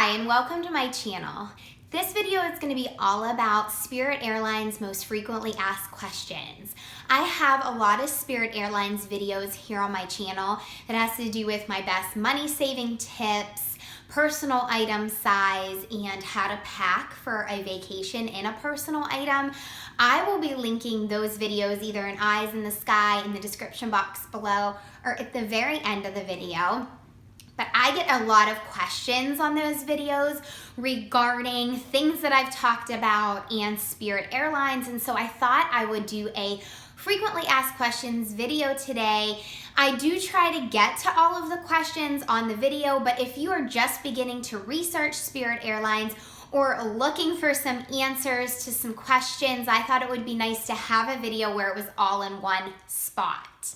Hi, and welcome to my channel. This video is going to be all about Spirit Airlines' most frequently asked questions. I have a lot of Spirit Airlines videos here on my channel that has to do with my best money saving tips, personal item size, and how to pack for a vacation in a personal item. I will be linking those videos either in Eyes in the Sky in the description box below or at the very end of the video. But I get a lot of questions on those videos regarding things that I've talked about and Spirit Airlines, and so I thought I would do a frequently asked questions video today. I do try to get to all of the questions on the video, but if you are just beginning to research Spirit Airlines or looking for some answers to some questions, I thought it would be nice to have a video where it was all in one spot.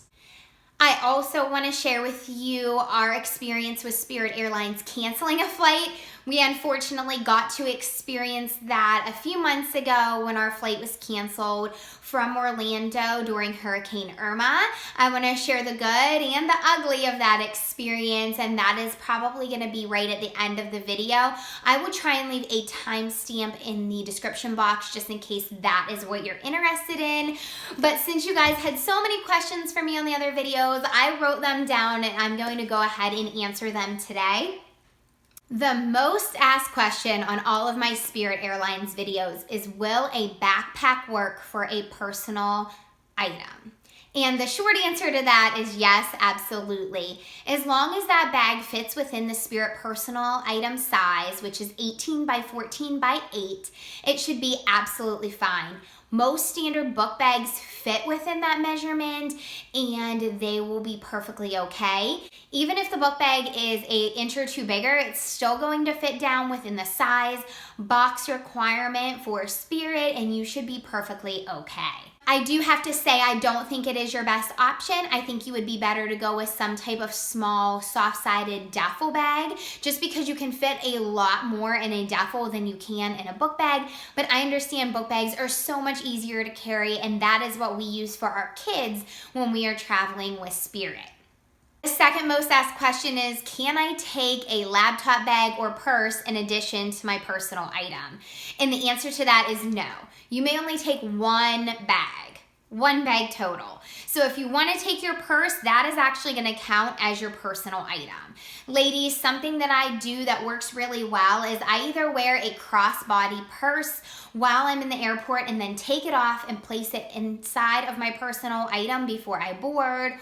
I also want to share with you our experience with Spirit Airlines canceling a flight. We unfortunately got to experience that a few months ago when our flight was canceled from Orlando during Hurricane Irma. I want to share the good and the ugly of that experience, and that is probably going to be right at the end of the video. I will try and leave a timestamp in the description box just in case that is what you're interested in. But since you guys had so many questions for me on the other videos, I wrote them down and I'm going to go ahead and answer them today. The most asked question on all of my Spirit Airlines videos is, will a backpack work for a personal item? And the short answer to that is yes, absolutely. As long as that bag fits within the Spirit personal item size, which is 18 by 14 by 8, it should be absolutely fine. Most standard book bags fit within that measurement and they will be perfectly okay. Even if the book bag is an inch or two bigger, it's still going to fit down within the size box requirement for Spirit, and you should be perfectly okay. I do have to say I don't think it is your best option. I think you would be better to go with some type of small soft-sided duffel bag, just because you can fit a lot more in a duffel than you can in a book bag. But I understand book bags are so much easier to carry, and that is what we use for our kids when we are traveling with Spirit. The second most asked question is, can I take a laptop bag or purse in addition to my personal item? And the answer to that is no. You may only take one bag total. So if you want to take your purse, that is actually going to count as your personal item. Ladies, something that I do that works really well is I either wear a crossbody purse while I'm in the airport and then take it off and place it inside of my personal item before I board,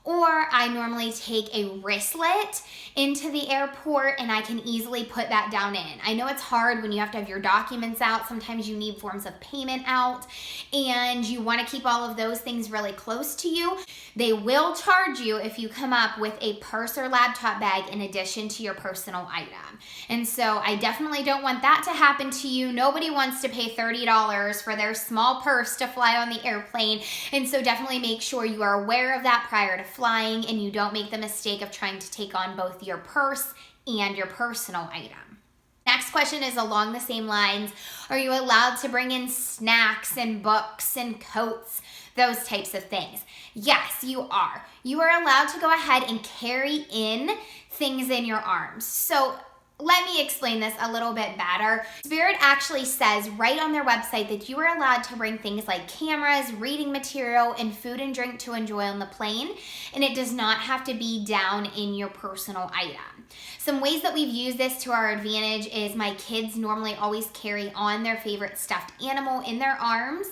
or I normally take a wristlet into the airport and I can easily put that down in. I know it's hard when you have to have your documents out. Sometimes you need forms of payment out and you want to keep all of those things really close to you. They will charge you if you come up with a purse or laptop bag in addition to your personal item. And so I definitely don't want that to happen to you. Nobody wants to pay $30 for their small purse to fly on the airplane. And so definitely make sure you are aware of that prior to flying and you don't make the mistake of trying to take on both your purse and your personal item. Next question is along the same lines. Are you allowed to bring in snacks and books and coats, those types of things? Yes, you are. You are allowed to go ahead and carry in things in your arms. So let me explain this a little bit better. Spirit actually says right on their website that you are allowed to bring things like cameras, reading material, and food and drink to enjoy on the plane, and it does not have to be down in your personal item. Some ways that we've used this to our advantage is my kids normally always carry on their favorite stuffed animal in their arms,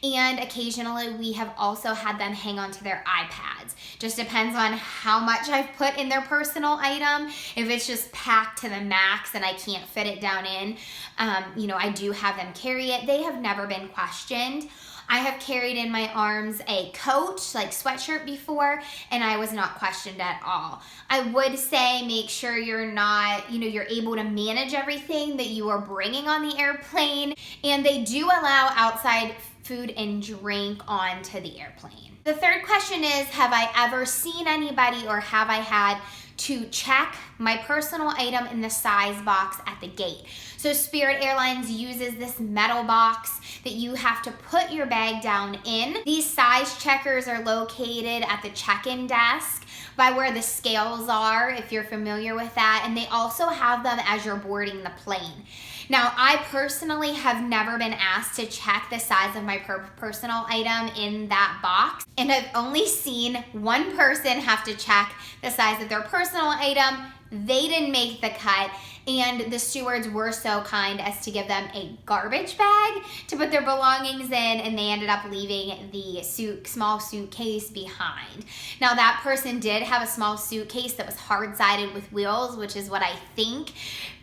and occasionally we have also had them hang on to their iPads. Just depends on how much I've put in their personal item. If it's just packed to the max and I can't fit it down in, I do have them carry it. They have never been questioned. I have carried in my arms a coat, like sweatshirt before, and I was not questioned at all. I would say make sure you're not, you're able to manage everything that you are bringing on the airplane, and they do allow outside food and drink onto the airplane. The third question is, have I ever seen anybody or have I had to check my personal item in the size box at the gate. So Spirit Airlines uses this metal box that you have to put your bag down in. These size checkers are located at the check-in desk by where the scales are, if you're familiar with that, and they also have them as you're boarding the plane. Now, I personally have never been asked to check the size of my personal item in that box, and I've only seen one person have to check the size of their personal item. They didn't make the cut, and the stewards were so kind as to give them a garbage bag to put their belongings in, and they ended up leaving the small suitcase behind. Now, that person did have a small suitcase that was hard-sided with wheels, which is what I think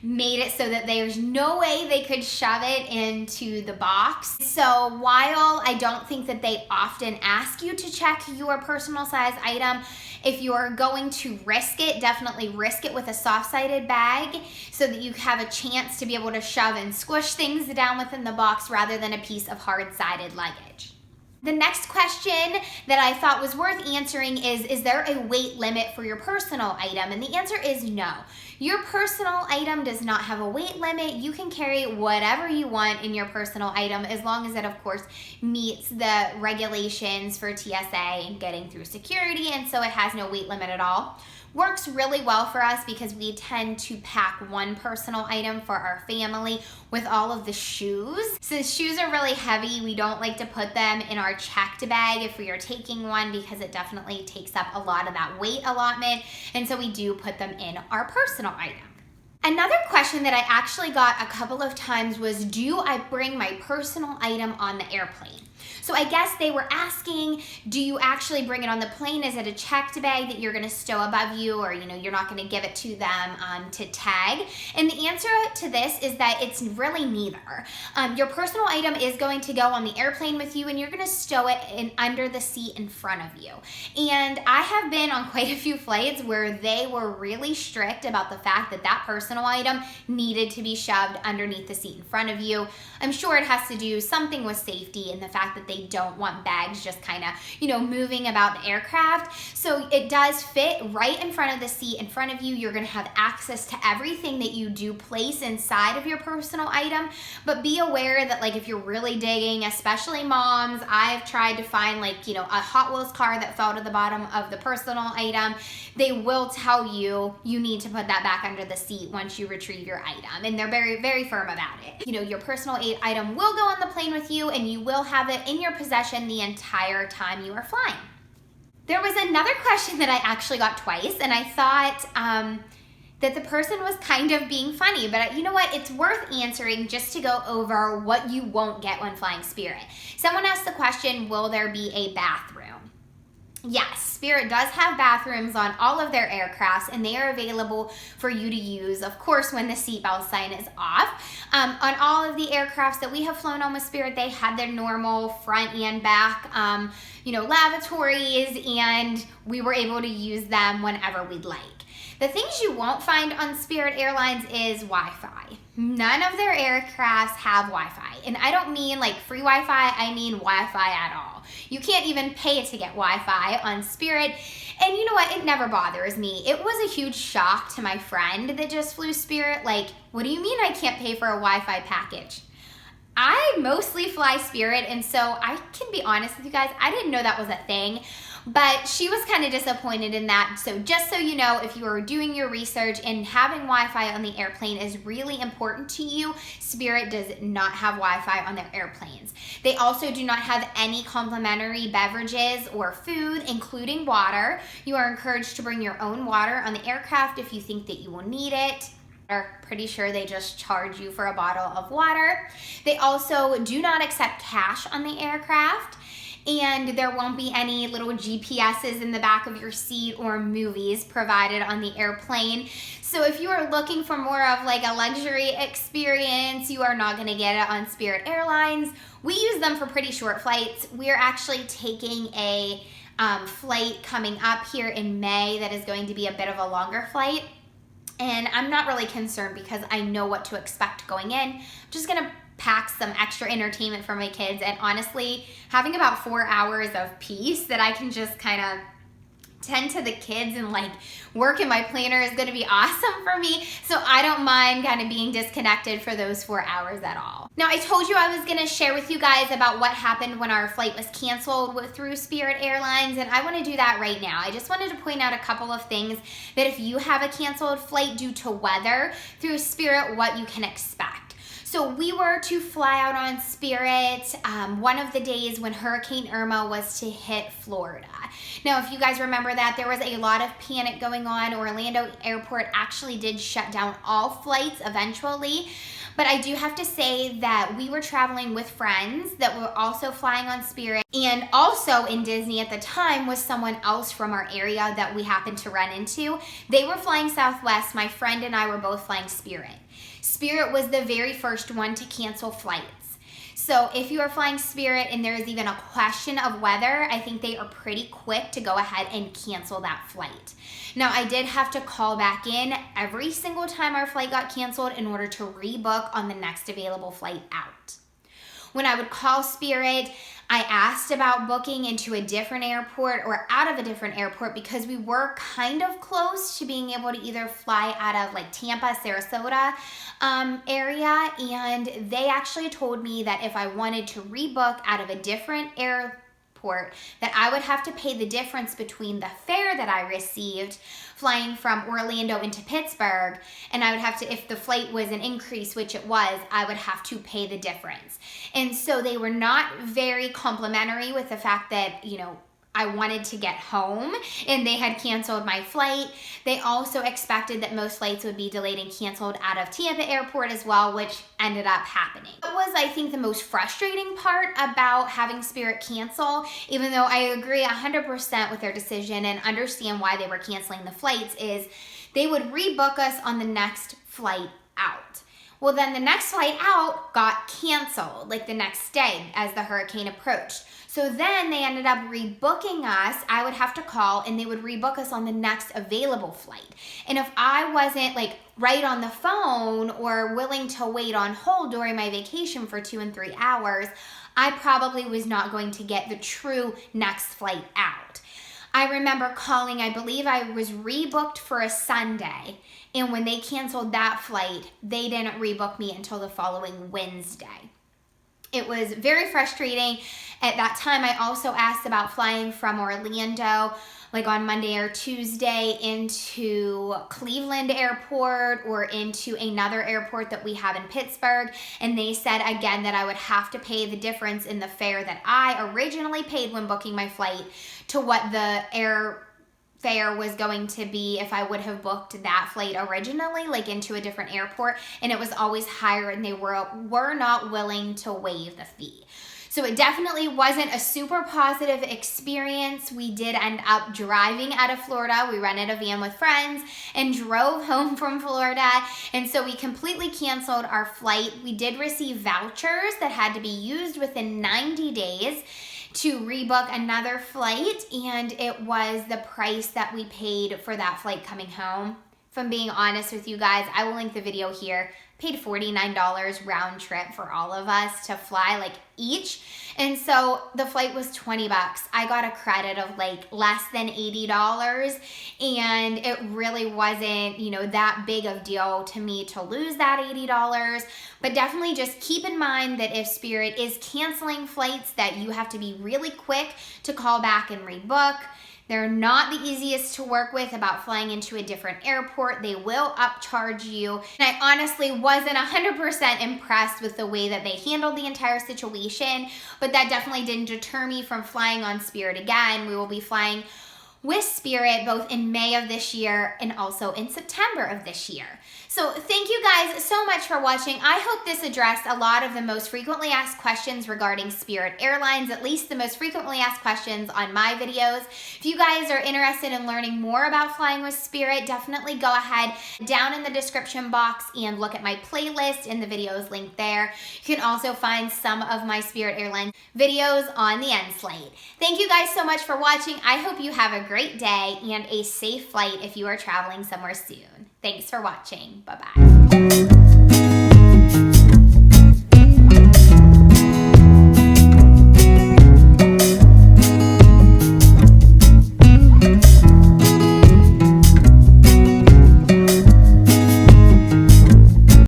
made it so that there's no way they could shove it into the box. So while I don't think that they often ask you to check your personal size item, if you're going to risk it, definitely risk it with a soft-sided bag so that you have a chance to be able to shove and squish things down within the box rather than a piece of hard-sided luggage. The next question that I thought was worth answering is there a weight limit for your personal item? And the answer is no. Your personal item does not have a weight limit. You can carry whatever you want in your personal item as long as it, of course, meets the regulations for TSA and getting through security, and so it has no weight limit at all. Works really well for us because we tend to pack one personal item for our family with all of the shoes. Since shoes are really heavy, we don't like to put them in our checked bag if we are taking one because it definitely takes up a lot of that weight allotment, and so we do put them in our personal item. Another question that I actually got a couple of times was, do I bring my personal item on the airplane? So I guess they were asking, do you actually bring it on the plane? Is it a checked bag that you're gonna stow above you, or you're not gonna give it to them to tag? And the answer to this is that it's really neither. Your personal item is going to go on the airplane with you, and you're gonna stow it under the seat in front of you. And I have been on quite a few flights where they were really strict about the fact that that personal item needed to be shoved underneath the seat in front of you. I'm sure it has to do something with safety and the fact that they don't want bags just kind of, moving about the aircraft. So it does fit right in front of the seat in front of you. You're going to have access to everything that you do place inside of your personal item, but be aware that if you're really digging, especially moms, I've tried to find a Hot Wheels car that fell to the bottom of the personal item. They will tell you need to put that back under the seat once you retrieve your item, and they're very, very firm about it. Your personal item will go on the plane with you, and you will have it in your possession the entire time you are flying. There was another question that I actually got twice, and I thought that the person was kind of being funny, but you know what? It's worth answering just to go over what you won't get when flying Spirit. Someone asked the question, will there be a bathroom? Yes, Spirit does have bathrooms on all of their aircrafts, and they are available for you to use, of course, when the seatbelt sign is off. On all of the aircrafts that we have flown on with Spirit, they had their normal front and back, lavatories, and we were able to use them whenever we'd like. The things you won't find on Spirit Airlines is Wi-Fi. None of their aircrafts have Wi-Fi. And I don't mean free Wi-Fi, I mean Wi-Fi at all. You can't even pay to get Wi-Fi on Spirit. And you know what? It never bothers me. It was a huge shock to my friend that just flew Spirit. What do you mean I can't pay for a Wi-Fi package? I mostly fly Spirit, and so I can be honest with you guys, I didn't know that was a thing. But she was kind of disappointed in that. So just so you know, if you are doing your research and having Wi-Fi on the airplane is really important to you, Spirit does not have Wi-Fi on their airplanes. They also do not have any complimentary beverages or food, including water. You are encouraged to bring your own water on the aircraft if you think that you will need it. I'm pretty sure they just charge you for a bottle of water. They also do not accept cash on the aircraft. And there won't be any little GPSs in the back of your seat or movies provided on the airplane. So if you are looking for more of a luxury experience, you are not going to get it on Spirit Airlines. We use them for pretty short flights. We're actually taking a flight coming up here in May that is going to be a bit of a longer flight. And I'm not really concerned because I know what to expect going in. I'm just going to pack some extra entertainment for my kids, and honestly, having about 4 hours of peace that I can just kind of tend to the kids and like work in my planner is going to be awesome for me. So I don't mind kind of being disconnected for those 4 hours at all. Now, I told you I was going to share with you guys about what happened when our flight was canceled through Spirit Airlines, and I want to do that right now. I just wanted to point out a couple of things that if you have a canceled flight due to weather through Spirit, what you can expect. So we were to fly out on Spirit one of the days when Hurricane Irma was to hit Florida. Now, if you guys remember that, there was a lot of panic going on. Orlando Airport actually did shut down all flights eventually. But I do have to say that we were traveling with friends that were also flying on Spirit, and also in Disney at the time was someone else from our area that we happened to run into. They were flying Southwest. My friend and I were both flying Spirit. Spirit was the very first one to cancel flights. So if you are flying Spirit and there is even a question of weather, I think they are pretty quick to go ahead and cancel that flight. Now, I did have to call back in every single time our flight got canceled in order to rebook on the next available flight out. When I would call Spirit, I asked about booking into a different airport or out of a different airport because we were kind of close to being able to either fly out of like Tampa, Sarasota area, and they actually told me that if I wanted to rebook out of a different airport, that I would have to pay the difference between the fare that I received flying from Orlando into Pittsburgh, and I would have to, if the flight was an increase, which it was, I would have to pay the difference. And so they were not very complimentary with the fact that, you know, I wanted to get home and they had canceled my flight. They also expected that most flights would be delayed and canceled out of Tampa Airport as well, which ended up happening. What was, I think, the most frustrating part about having Spirit cancel, even though I agree 100% with their decision and understand why they were canceling the flights, is they would rebook us on the next flight out. Well, then the next flight out got canceled, like the next day as the hurricane approached. So then they ended up rebooking us. I would have to call and they would rebook us on the next available flight. And if I wasn't like right on the phone or willing to wait on hold during my vacation for 2 and 3 hours, I probably was not going to get the true next flight out. I remember calling, I believe I was rebooked for a Sunday, and when they canceled that flight, they didn't rebook me until the following Wednesday. It was very frustrating. At that time, I also asked about flying from Orlando, like on Monday or Tuesday, into Cleveland Airport or into another airport that we have in Pittsburgh. And they said again that I would have to pay the difference in the fare that I originally paid when booking my flight to what the airfare was going to be if I would have booked that flight originally, like into a different airport, and it was always higher, and they were not willing to waive the fee. So it definitely wasn't a super positive experience. We did end up driving out of Florida. We rented a van with friends and drove home from Florida. And so we completely canceled our flight. We did receive vouchers that had to be used within 90 days to rebook another flight. And it was the price that we paid for that flight coming home. If I'm being honest with you guys, I will link the video here. Paid $49 round trip for all of us to fly, like each. And so the flight was 20 bucks. I got a credit of like less than $80, and it really wasn't, you know, that big of deal to me to lose that $80. But definitely just keep in mind that if Spirit is canceling flights, that you have to be really quick to call back and rebook. They're not the easiest to work with about flying into a different airport. They will upcharge you. And I honestly wasn't 100% impressed with the way that they handled the entire situation, but that definitely didn't deter me from flying on Spirit again. We will be flying with Spirit both in May of this year and also in September of this year. So thank you guys so much for watching. I hope this addressed a lot of the most frequently asked questions regarding Spirit Airlines, at least the most frequently asked questions on my videos. If you guys are interested in learning more about flying with Spirit, definitely go ahead down in the description box and look at my playlist in the videos linked there. You can also find some of my Spirit Airlines videos on the end slate. Thank you guys so much for watching. I hope you have a great day and a safe flight if you are traveling somewhere soon. Thanks for watching. Bye-bye.